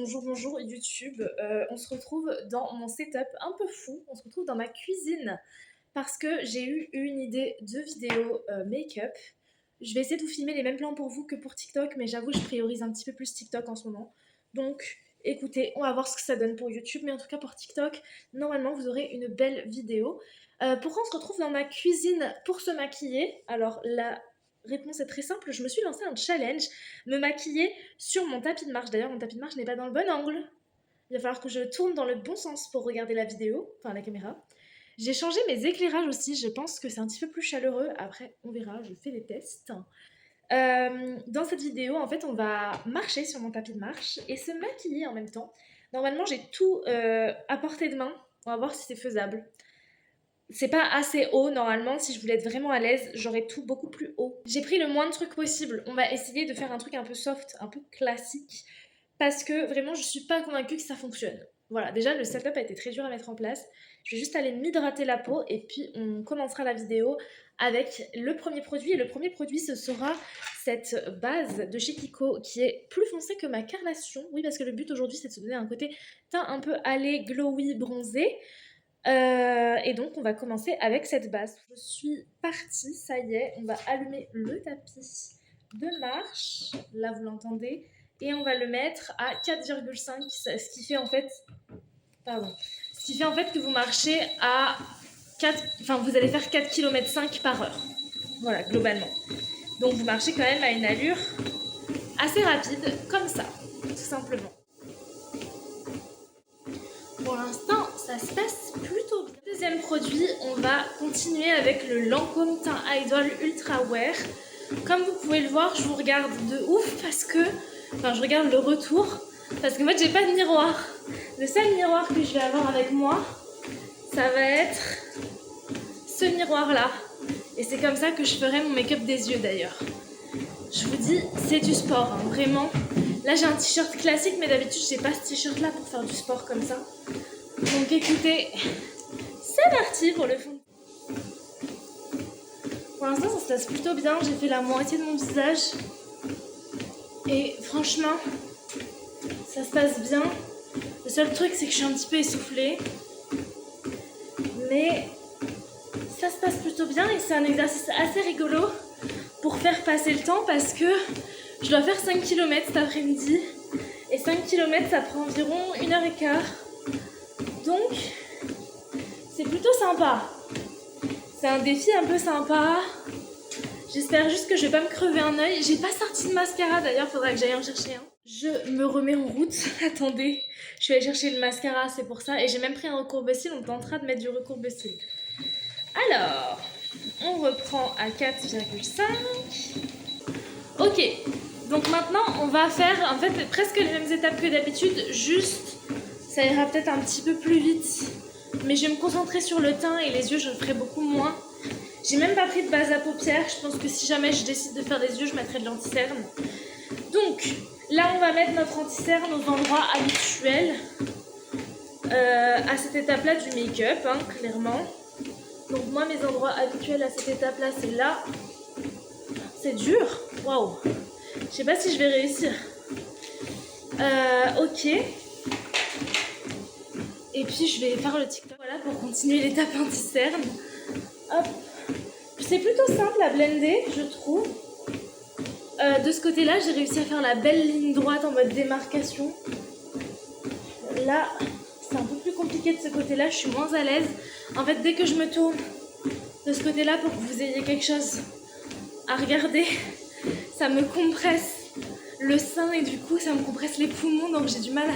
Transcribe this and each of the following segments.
Bonjour, bonjour YouTube. On se retrouve dans mon setup un peu fou. On se retrouve dans ma cuisine parce que j'ai eu une idée de vidéo make-up. Je vais essayer de vous filmer les mêmes plans pour vous que pour TikTok, mais j'avoue, je priorise un petit peu plus TikTok en ce moment. Donc, écoutez, on va voir ce que ça donne pour YouTube, mais en tout cas pour TikTok, normalement, vous aurez une belle vidéo. Pourquoi on se retrouve dans ma cuisine pour se maquiller? Alors, la réponse est très simple. Je me suis lancé un challenge, me maquiller sur mon tapis de marche. D'ailleurs, mon tapis de marche n'est pas dans le bon angle. Il va falloir que je tourne dans le bon sens pour regarder la vidéo, enfin la caméra. J'ai changé mes éclairages aussi, je pense que c'est un petit peu plus chaleureux. Après, on verra, je fais les tests. Dans cette vidéo, en fait, on va marcher sur mon tapis de marche et se maquiller en même temps. Normalement, j'ai tout à portée de main. On va voir si c'est faisable. C'est pas assez haut normalement. Si je voulais être vraiment à l'aise, j'aurais tout beaucoup plus haut. J'ai pris le moins de trucs possible. On va essayer de faire un truc un peu soft, un peu classique, parce que vraiment, je suis pas convaincue que ça fonctionne. Voilà, déjà, le setup a été très dur à mettre en place. Je vais juste aller m'hydrater la peau et puis on commencera la vidéo avec le premier produit. Et le premier produit, ce sera cette base de chez Kiko qui est plus foncée que ma carnation. Oui, parce que le but aujourd'hui, c'est de se donner un côté teint un peu allé, glowy, bronzé. Et donc, on va commencer avec cette base. Je suis partie, ça y est, on va allumer le tapis de marche. Là, vous l'entendez. Et on va le mettre à 4,5, ce qui fait en fait... Pardon. Ce qui fait en fait que vous marchez à 4... Enfin, vous allez faire 4,5 km par heure. Voilà, globalement. Donc, vous marchez quand même à une allure assez rapide, comme ça, tout simplement. Pour l'instant, ça se passe plutôt bien. Deuxième produit, on va continuer avec le Lancôme Teint Idol Ultra Wear. Comme vous pouvez le voir, je vous regarde de ouf parce que... Enfin, je regarde le retour parce que moi, j'ai pas de miroir. Le seul miroir que je vais avoir avec moi, ça va être ce miroir-là. Et c'est comme ça que je ferai mon make-up des yeux d'ailleurs. Je vous dis, c'est du sport, hein, vraiment. Là, j'ai un t-shirt classique, mais d'habitude, j'ai pas ce t-shirt-là pour faire du sport comme ça. Donc écoutez, c'est parti pour le fond. Pour l'instant, ça se passe plutôt bien. J'ai fait la moitié de mon visage. Et franchement, ça se passe bien. Le seul truc, c'est que je suis un petit peu essoufflée. Mais ça se passe plutôt bien et c'est un exercice assez rigolo pour faire passer le temps parce que je dois faire 5 km cet après-midi. Et 5 km, ça prend environ 1h15. Donc, c'est plutôt sympa. C'est un défi un peu sympa. J'espère juste que je vais pas me crever un œil. J'ai pas sorti de mascara d'ailleurs, faudra que j'aille en chercher un. Je me remets en route. Attendez, je suis allée chercher le mascara, c'est pour ça. Et j'ai même pris un recourbe-cils, on tentera de mettre du recourbe-cils. Alors, on reprend à 4,5. Ok, donc maintenant on va faire en fait presque les mêmes étapes que d'habitude, juste ça ira peut-être un petit peu plus vite. Mais je vais me concentrer sur le teint et les yeux, je le ferai beaucoup moins. J'ai même pas pris de base à paupières. Je pense que si jamais je décide de faire des yeux, je mettrai de l'anti-cerne. Donc, là, on va mettre notre anti-cerne aux endroits habituels. À cette étape-là du make-up, hein, clairement. Donc, moi, mes endroits habituels à cette étape-là, c'est là. C'est dur. Waouh. Je sais pas si je vais réussir. Ok. Et puis, je vais faire le TikTok. Voilà, pour continuer l'étape anti-cerne. Hop. C'est plutôt simple à blender, je trouve. De ce côté-là, j'ai réussi à faire la belle ligne droite en mode démarcation. Là, c'est un peu plus compliqué de ce côté-là, je suis moins à l'aise. En fait, dès que je me tourne de ce côté-là pour que vous ayez quelque chose à regarder, ça me compresse le sein et du coup, ça me compresse les poumons, donc j'ai du mal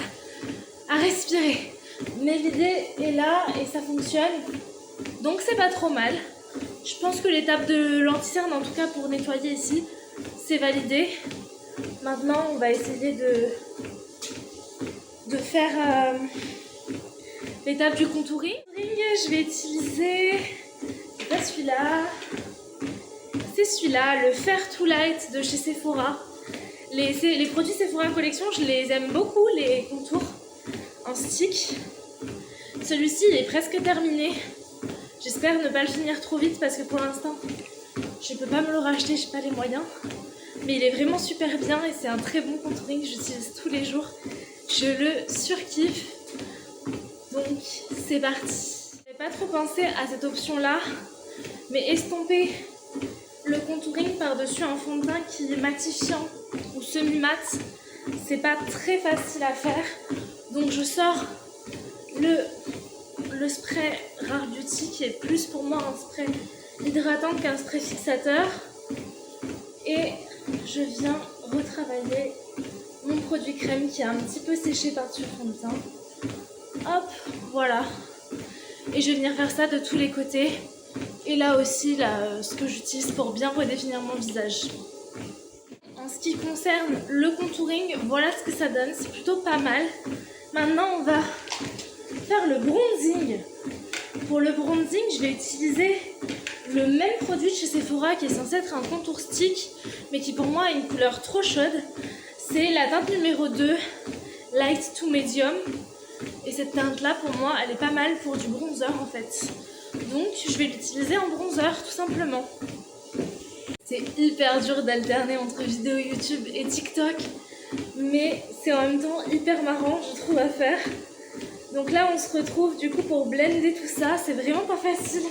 à respirer. Mais l'idée est là et ça fonctionne, donc c'est pas trop mal. Je pense que l'étape de l'anti-cerne, en tout cas pour nettoyer ici, c'est validé. Maintenant, on va essayer de faire l'étape du contouring. Je vais utiliser, c'est pas celui-là, c'est celui-là, le Fair to Light de chez Sephora. Les produits Sephora Collection, je les aime beaucoup, les contours en stick. Celui-ci, il est presque terminé. J'espère ne pas le finir trop vite parce que pour l'instant, je peux pas me le racheter, j'ai pas les moyens. Mais il est vraiment super bien et c'est un très bon contouring que j'utilise tous les jours. Je le surkiffe. Donc c'est parti. J'avais pas trop pensé à cette option là, mais estomper le contouring par-dessus un fond de teint qui est matifiant ou semi-mat, c'est pas très facile à faire. Donc je sors le spray Rare Beauty qui est plus pour moi un spray hydratant qu'un spray fixateur. Et je viens retravailler mon produit crème qui est un petit peu séché par-dessus le fond de teint. Hop, voilà. Et je vais venir faire ça de tous les côtés. Et là aussi, ce que j'utilise pour bien redéfinir mon visage. En ce qui concerne le contouring, voilà ce que ça donne. C'est plutôt pas mal. Maintenant, on va faire le bronzing. Pour le bronzing, je vais utiliser le même produit de chez Sephora qui est censé être un contour stick, mais qui pour moi a une couleur trop chaude. C'est la teinte numéro 2, Light to Medium. Et cette teinte-là, pour moi, elle est pas mal pour du bronzer en fait. Donc, je vais l'utiliser en bronzer, tout simplement. C'est hyper dur d'alterner entre vidéo YouTube et TikTok, mais c'est en même temps hyper marrant, je trouve, à faire. Donc là, on se retrouve du coup pour blender tout ça. C'est vraiment pas facile.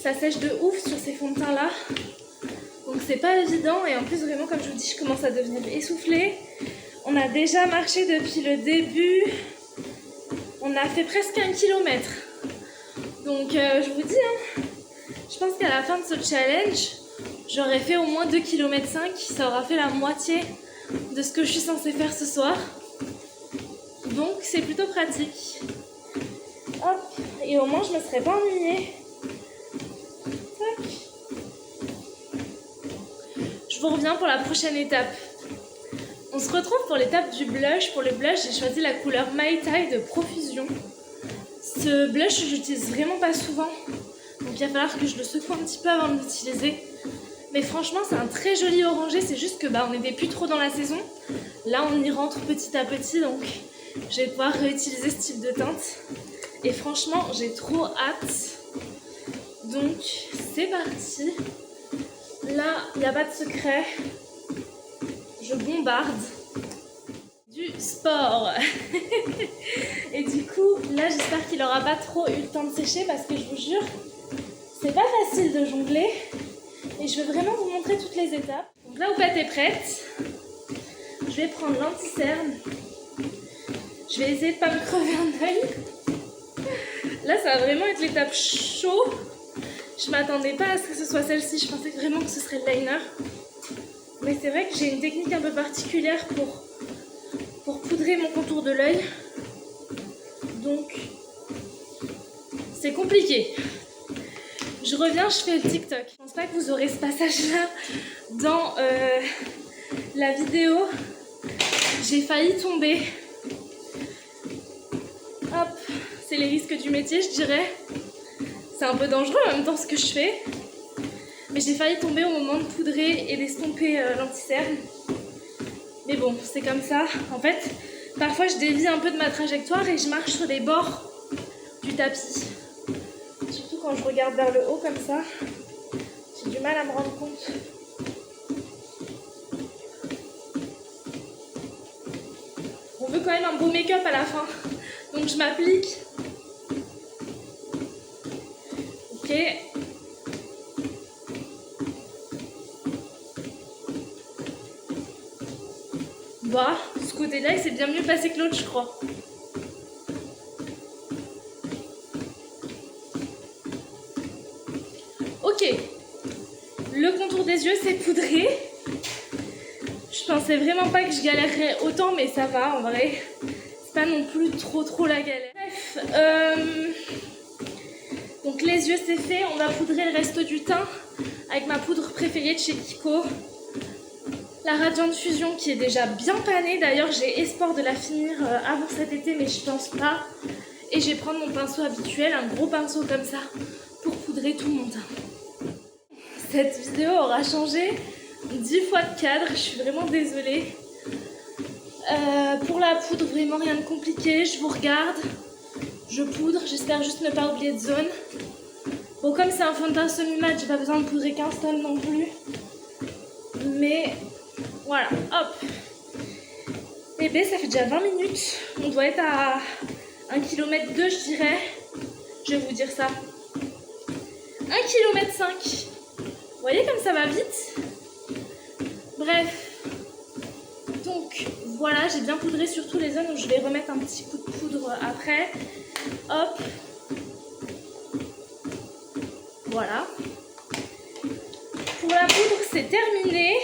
Ça sèche de ouf sur ces fonds de teint-là. Donc c'est pas évident. Et en plus, vraiment, comme je vous dis, je commence à devenir essoufflée. On a déjà marché depuis le début. On a fait presque 1 kilomètre. Donc je vous dis, je pense qu'à la fin de ce challenge, j'aurais fait au moins 2,5 km. Ça aura fait la moitié de ce que je suis censée faire ce soir. Donc c'est plutôt pratique. Hop, et au moins je me serais pas ennuyée. Tac. Je vous reviens pour la prochaine étape. On se retrouve pour l'étape du blush. Pour le blush, j'ai choisi la couleur Mai Tai de Profusion. Ce blush, je l'utilise vraiment pas souvent. Donc il va falloir que je le secoue un petit peu avant de l'utiliser. Mais franchement, c'est un très joli orangé. C'est juste que on n'était plus trop dans la saison. Là, on y rentre petit à petit. Donc je vais pouvoir réutiliser ce type de teinte. Et franchement, j'ai trop hâte. Donc c'est parti. Là, il n'y a pas de secret. Je bombarde du sport. Et du coup, là, j'espère qu'il n'aura pas trop eu le temps de sécher parce que je vous jure, c'est pas facile de jongler. Et je vais vraiment vous montrer toutes les étapes. Donc là, Houppette est prête. Je vais prendre l'anti-cerne. Je vais essayer de pas me crever un œil. Là, ça va vraiment être l'étape chaud. Je m'attendais pas à ce que ce soit celle-ci. Je pensais vraiment que ce serait le liner. Mais c'est vrai que j'ai une technique un peu particulière pour poudrer mon contour de l'œil. Donc, c'est compliqué. Je reviens, je fais le TikTok. Je pense pas que vous aurez ce passage-là dans la vidéo. J'ai failli tomber. Hop, c'est les risques du métier, je dirais. C'est un peu dangereux en même temps ce que je fais. Mais j'ai failli tomber au moment de poudrer et d'estomper l'anti-cerne. Mais bon, c'est comme ça. En fait, parfois je dévie un peu de ma trajectoire et je marche sur les bords du tapis. Surtout quand je regarde vers le haut comme ça, j'ai du mal à me rendre compte. On veut quand même un beau make-up à la fin. Donc je m'applique. Ok. Bah, ce côté-là, il s'est bien mieux passé que l'autre, je crois. Ok. Le contour des yeux, c'est poudré. Je pensais vraiment pas que je galérerais autant, mais ça va, en vrai. C'est pas non plus trop la galère. Bref, donc les yeux, c'est fait. On va poudrer le reste du teint avec ma poudre préférée de chez Kiko. La Radiant Fusion qui est déjà bien panée. D'ailleurs, j'ai espoir de la finir avant cet été, mais je pense pas. Et je vais prendre mon pinceau habituel, un gros pinceau comme ça, pour poudrer tout mon teint. Cette vidéo aura changé 10 fois de cadre, je suis vraiment désolée. Pour la poudre, vraiment rien de compliqué. Je vous regarde, je poudre, j'espère juste ne pas oublier de zone. Bon, comme c'est un fond de teint semi-mat, j'ai pas besoin de poudrer qu'un seul non plus. Mais... voilà, hop. Eh bien, ça fait déjà 20 minutes. On doit être à 1,2 km, je dirais. Je vais vous dire ça. 1,5 km. Vous voyez comme ça va vite? Bref. Donc, voilà, j'ai bien poudré sur tous les zones où je vais remettre un petit coup de poudre après. Hop. Voilà. Pour la poudre, c'est terminé.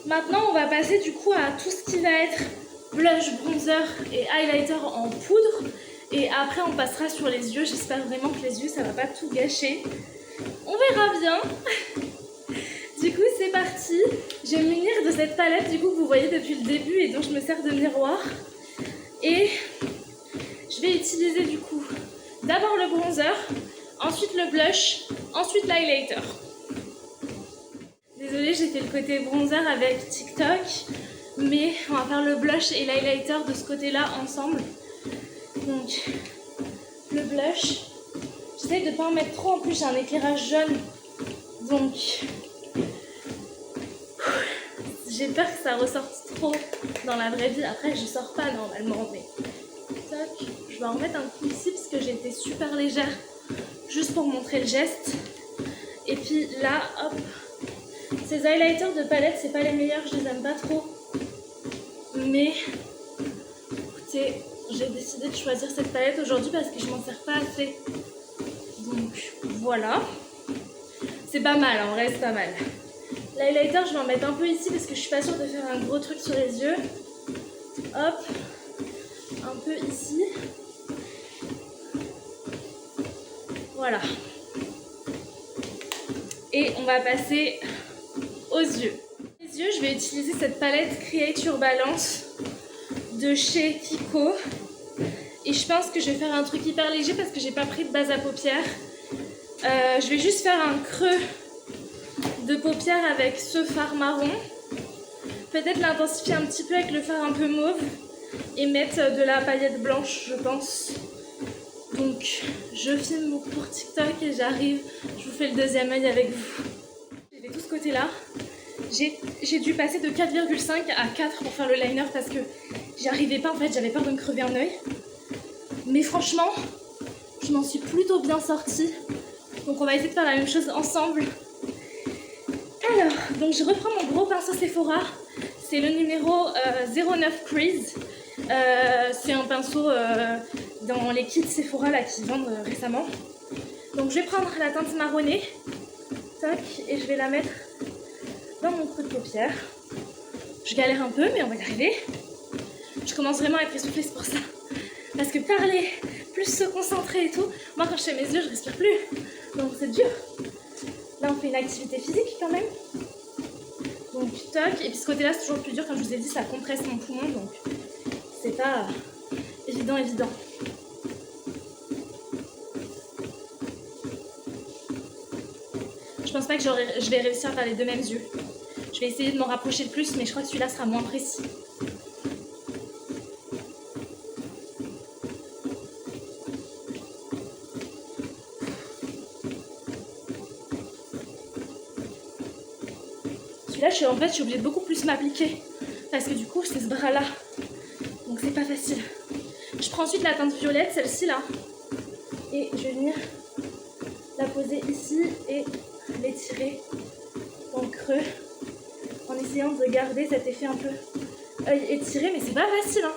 Maintenant, on va passer du coup à tout ce qui va être blush, bronzer et highlighter en poudre. Et après, on passera sur les yeux. J'espère vraiment que les yeux, ça va pas tout gâcher. On verra bien. Du coup, c'est parti. Je vais me munir de cette palette du coup que vous voyez depuis le début et dont je me sers de miroir. Et je vais utiliser du coup d'abord le bronzer, ensuite le blush, ensuite l'highlighter. Désolée, j'ai fait le côté bronzer avec TikTok, mais on va faire le blush et l'highlighter de ce côté-là ensemble. Donc, le blush, j'essaie de ne pas en mettre trop, en plus j'ai un éclairage jaune, donc j'ai peur que ça ressorte trop dans la vraie vie. Après, je sors pas normalement, mais toc, je vais en mettre un coup ici parce que j'ai été super légère, juste pour montrer le geste. Et puis là, hop. Ces highlighters de palette, c'est pas les meilleurs, je les aime pas trop. Mais écoutez, j'ai décidé de choisir cette palette aujourd'hui parce que je m'en sers pas assez. Donc voilà. C'est pas mal, en vrai, c'est pas mal. L'highlighter, je vais en mettre un peu ici parce que je suis pas sûre de faire un gros truc sur les yeux. Hop. Un peu ici. Voilà. Et on va passer aux yeux. Les yeux, je vais utiliser cette palette Create Your Balance de chez Kiko. Et je pense que je vais faire un truc hyper léger parce que j'ai pas pris de base à paupières. Je vais juste faire un creux de paupières avec ce fard marron. Peut-être l'intensifier un petit peu avec le fard un peu mauve. Et mettre de la paillette blanche, je pense. Donc, je filme pour TikTok et j'arrive. Je vous fais le deuxième œil avec vous. J'ai fait tout ce côté-là. J'ai dû passer de 4,5 à 4 pour faire le liner parce que j'y arrivais pas, en fait, j'avais peur de me crever un œil. Mais franchement, je m'en suis plutôt bien sortie. Donc on va essayer de faire la même chose ensemble. Alors, donc je reprends mon gros pinceau Sephora. C'est le numéro 09 Crease. C'est un pinceau dans les kits Sephora là, qui vendent récemment. Donc je vais prendre la teinte marronnée. Tac, et je vais la mettre dans mon creux de paupière. Je galère un peu, mais on va y arriver. Je commence vraiment à être essoufflée, c'est pour ça. Parce que parler, plus se concentrer et tout, moi quand je fais mes yeux, je respire plus. Donc c'est dur. Là, on fait une activité physique quand même. Donc toc, et puis ce côté-là, c'est toujours le plus dur. Comme je vous ai dit, ça compresse mon poumon, donc c'est pas évident. Je pense pas que je vais réussir à faire les deux mêmes yeux. Je vais essayer de m'en rapprocher le plus, mais je crois que celui-là sera moins précis. Celui-là, je suis obligée de beaucoup plus m'appliquer. Parce que du coup, c'est ce bras-là. Donc c'est pas facile. Je prends ensuite la teinte violette, celle-ci là. Et je vais venir la poser ici et l'étirer dans le creux. En essayant de garder cet effet un peu œil étiré, mais c'est pas facile, hein.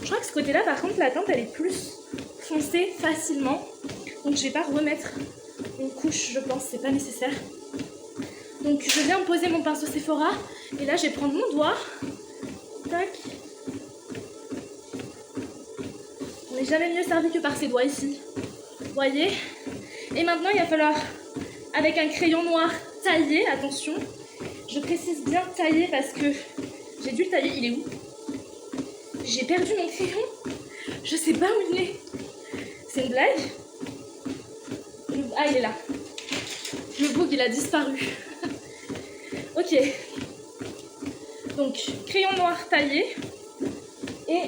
Je crois que ce côté-là, par contre, la teinte, elle est plus foncée facilement. Donc je vais pas remettre une couche, je pense, c'est pas nécessaire. Donc je viens poser mon pinceau Sephora. Et là, je vais prendre mon doigt. Tac. On n'est jamais mieux servi que par ses doigts ici. Vous voyez? Et maintenant, il va falloir, avec un crayon noir, tailler, attention. Je précise bien tailler parce que j'ai dû le tailler. Il est où? J'ai perdu mon crayon. Je sais pas où il est. C'est une blague? Ah, il est là. Le bug, il a disparu. Ok. Donc, crayon noir taillé. Et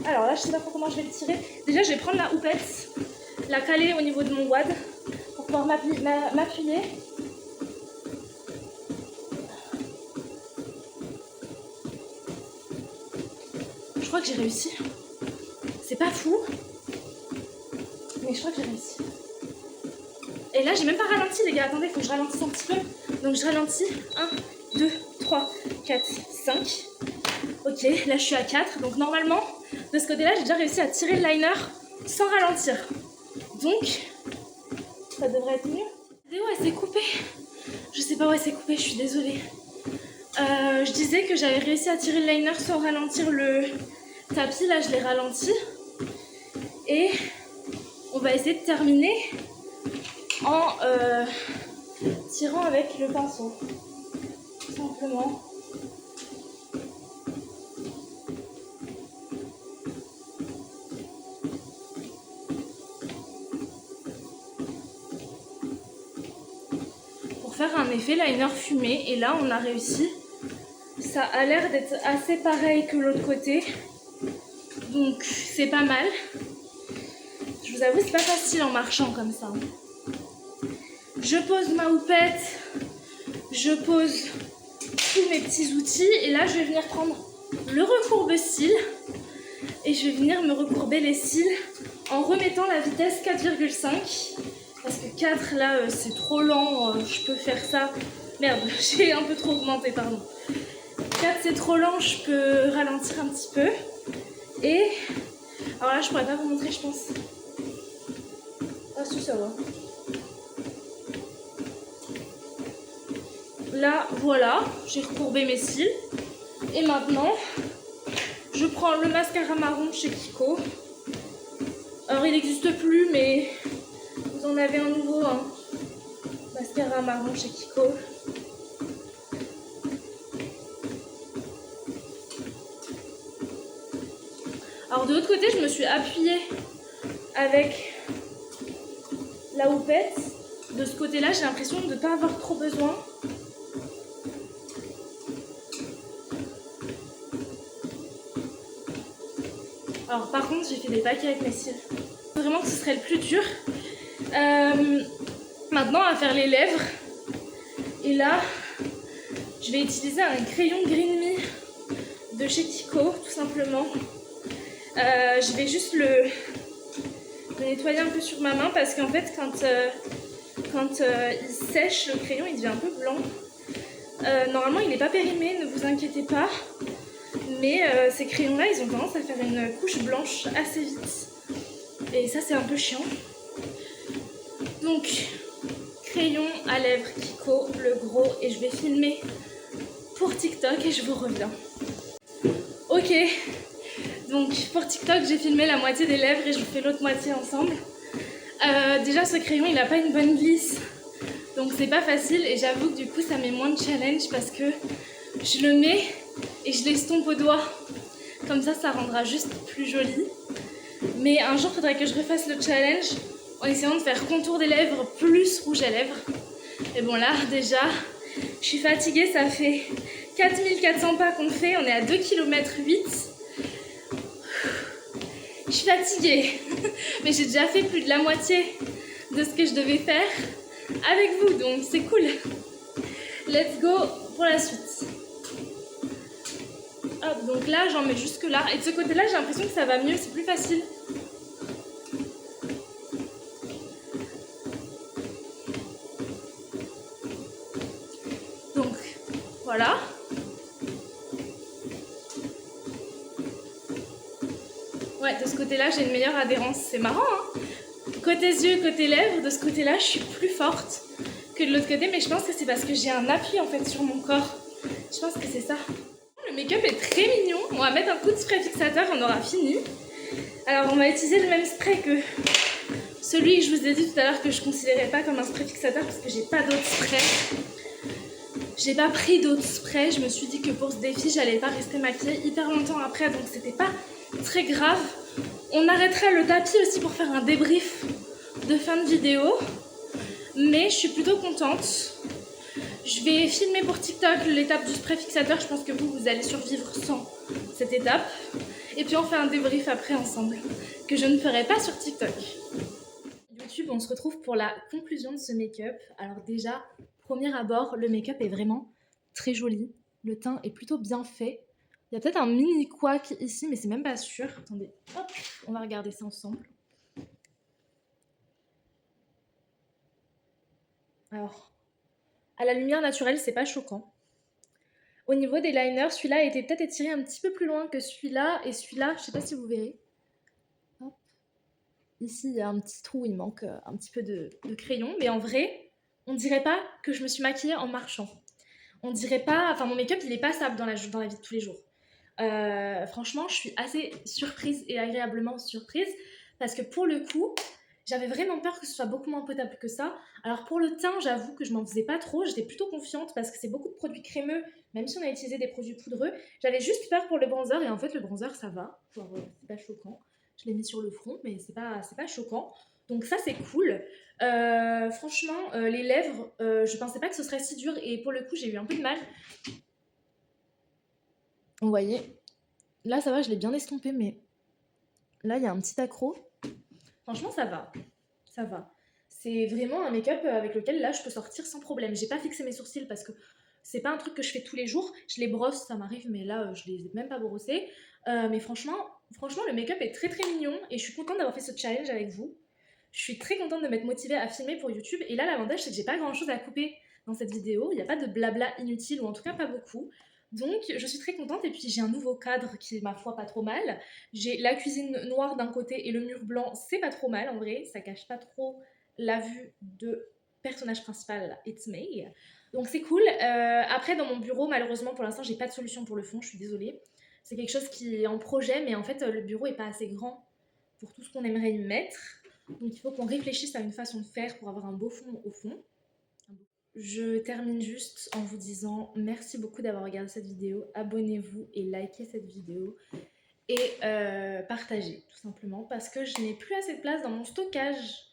alors là, je sais pas trop comment je vais le tirer. Déjà, je vais prendre la houppette, la caler au niveau de mon wad pour pouvoir m'appuyer. crois que j'ai réussi. C'est pas fou, mais je crois que j'ai réussi. Et là, j'ai même pas ralenti, les gars. Attendez, faut que je ralentisse un petit peu. Donc, je ralentis. 1, 2, 3, 4, 5. Ok, là, je suis à 4. Donc, normalement, de ce côté-là, j'ai déjà réussi à tirer le liner sans ralentir. Donc, ça devrait être mieux. La vidéo, elle s'est coupée. Je sais pas où elle s'est coupée, je suis désolée. Je disais que j'avais réussi à tirer le liner sans ralentir le tapis. Là, je l'ai ralenti. Et on va essayer de terminer en tirant avec le pinceau. Tout simplement. Pour faire un effet liner fumé. Et là, on a réussi. Ça a l'air d'être assez pareil que l'autre côté. Donc, c'est pas mal. Je vous avoue, c'est pas facile en marchant comme ça. Je pose ma houppette. Je pose tous mes petits outils. Et là, je vais venir prendre le recourbe-cils. Et je vais venir me recourber les cils en remettant la vitesse 4,5. Parce que 4, là, c'est trop lent. Je peux faire ça. Merde, j'ai un peu trop augmenté, pardon. 4, c'est trop lent. Je peux ralentir un petit peu. Et... alors là, je pourrais pas vous montrer, je pense. Ah si, ça va. Là, voilà, j'ai recourbé mes cils. Et maintenant, je prends le mascara marron chez Kiko. Alors, il n'existe plus, mais vous en avez un nouveau, hein. Mascara marron chez Kiko. Alors, de l'autre côté, je me suis appuyée avec la houppette. De ce côté-là, j'ai l'impression de ne pas avoir trop besoin. Alors par contre, j'ai fait des paquets avec mes cils. Vraiment que ce serait le plus dur. Maintenant, on va faire les lèvres. Et là, je vais utiliser un crayon Green Me de chez Kiko, tout simplement. Je vais juste le nettoyer un peu sur ma main parce qu'en fait, quand il sèche, le crayon, il devient un peu blanc. Normalement, il n'est pas périmé, ne vous inquiétez pas. Mais ces crayons-là, ils ont tendance à faire une couche blanche assez vite. Et ça, c'est un peu chiant. Donc, crayon à lèvres Kiko, le gros. Et je vais filmer pour TikTok et je vous reviens. Ok. Donc, pour TikTok, j'ai filmé la moitié des lèvres et je vous fais l'autre moitié ensemble. Déjà, ce crayon, il n'a pas une bonne glisse. Donc, c'est pas facile. Et j'avoue que du coup, ça met moins de challenge parce que je le mets et je l'estompe au doigt. Comme ça, ça rendra juste plus joli. Mais un jour, il faudrait que je refasse le challenge en essayant de faire contour des lèvres plus rouge à lèvres. Et bon, là, déjà, je suis fatiguée. Ça fait 4400 pas qu'on fait. On est à 2,8 km. Je suis fatiguée. Mais j'ai déjà fait plus de la moitié de ce que je devais faire avec vous. Donc, c'est cool. Let's go pour la suite. Hop, donc là, j'en mets jusque là. Et de ce côté-là, j'ai l'impression que ça va mieux, c'est plus facile. Donc, voilà. Ouais, de ce côté-là, j'ai une meilleure adhérence. C'est marrant, hein. Côté yeux, côté lèvres, de ce côté-là, je suis plus forte que de l'autre côté. Mais je pense que c'est parce que j'ai un appui, en fait, sur mon corps. Je pense que c'est ça. Le make-up est très mignon. On va mettre un coup de spray fixateur, on aura fini. Alors on va utiliser le même spray que celui que je vous ai dit tout à l'heure que je considérais pas comme un spray fixateur parce que j'ai pas d'autres sprays. J'ai pas pris d'autres sprays. Je me suis dit que pour ce défi, j'allais pas rester maquillée hyper longtemps après, donc c'était pas très grave. On arrêtera le tapis aussi pour faire un débrief de fin de vidéo. Mais je suis plutôt contente. Je vais filmer pour TikTok l'étape du spray fixateur. Je pense que vous allez survivre sans cette étape. Et puis on fait un débrief après ensemble, que je ne ferai pas sur TikTok. YouTube, on se retrouve pour la conclusion de ce make-up. Alors déjà, premier abord, le make-up est vraiment très joli. Le teint est plutôt bien fait. Il y a peut-être un mini couac ici, mais c'est même pas sûr. Attendez, hop, on va regarder ça ensemble. Alors, à la lumière naturelle, c'est pas choquant. Au niveau des liners, celui-là a été peut-être étiré un petit peu plus loin que celui-là. Et celui-là, je sais pas si vous verrez. Hop. Ici, il y a un petit trou, il manque un petit peu de crayon. Mais en vrai, on dirait pas que je me suis maquillée en marchant. On dirait pas... Enfin, mon make-up, il est passable dans la vie de tous les jours. Franchement, je suis assez surprise et agréablement surprise. Parce que pour le coup, j'avais vraiment peur que ce soit beaucoup moins potable que ça. Alors pour le teint, j'avoue que je m'en faisais pas trop. J'étais plutôt confiante parce que c'est beaucoup de produits crémeux, même si on a utilisé des produits poudreux. J'avais juste peur pour le bronzer et en fait le bronzer ça va. Genre, c'est pas choquant. Je l'ai mis sur le front, mais c'est pas choquant. Donc ça c'est cool. Franchement, les lèvres, je pensais pas que ce serait si dur et pour le coup j'ai eu un peu de mal. Vous voyez, là ça va, je l'ai bien estompé, mais là il y a un petit accro. Franchement ça va. Ça va. C'est vraiment un make-up avec lequel là je peux sortir sans problème. J'ai pas fixé mes sourcils parce que c'est pas un truc que je fais tous les jours. Je les brosse, ça m'arrive, mais là je les ai même pas brossés. Mais franchement, le make-up est très très mignon et je suis contente d'avoir fait ce challenge avec vous. Je suis très contente de m'être motivée à filmer pour YouTube. Et là, l'avantage, c'est que j'ai pas grand chose à couper dans cette vidéo. Il n'y a pas de blabla inutile, ou en tout cas pas beaucoup. Donc, je suis très contente. Et puis, j'ai un nouveau cadre qui est, ma foi, pas trop mal. J'ai la cuisine noire d'un côté et le mur blanc, c'est pas trop mal en vrai. Ça cache pas trop la vue de personnage principal, It's Me. Donc, c'est cool. Après, dans mon bureau, malheureusement, pour l'instant, j'ai pas de solution pour le fond. Je suis désolée. C'est quelque chose qui est en projet, mais en fait, le bureau est pas assez grand pour tout ce qu'on aimerait y mettre. Donc il faut qu'on réfléchisse à une façon de faire pour avoir un beau fond au fond. Je termine juste en vous disant merci beaucoup d'avoir regardé cette vidéo. Abonnez-vous et likez cette vidéo. Et partagez tout simplement parce que je n'ai plus assez de place dans mon stockage.